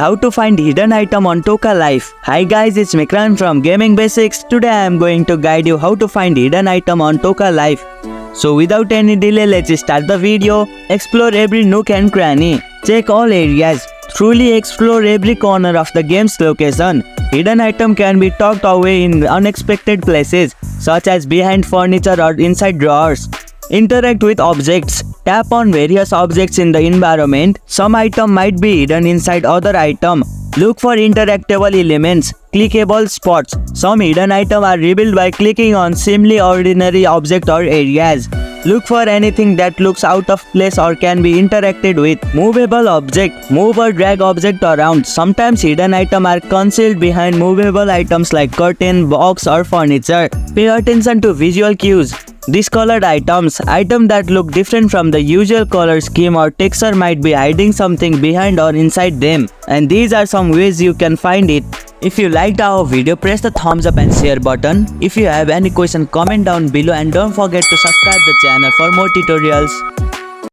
How to find hidden item on Toca Life. Hi guys, it's Mikran from Gaming Basics. Today I am going to guide you how to find hidden item on Toca Life. So without any delay, let's start the video. Explore every nook and cranny. Check all areas. Truly explore every corner of the game's location. Hidden item can be tucked away in unexpected places, such as behind furniture or inside drawers. Interact with objects. Tap on various objects in the environment. Some item might be hidden inside other item. Look for interactable elements, clickable spots. Some hidden items are revealed by clicking on seemingly ordinary objects or areas. Look for anything that looks out of place or can be interacted with. Movable object. Move or drag object around. Sometimes hidden items are concealed behind movable items like curtain, box or furniture. Pay attention to visual cues. Discolored items. Items that look different from the usual color scheme or texture might be hiding something behind or inside them. And these are some ways you can find it. If you liked our video, press the thumbs up and share button. If you have any question, comment down below and don't forget to subscribe the channel for more tutorials.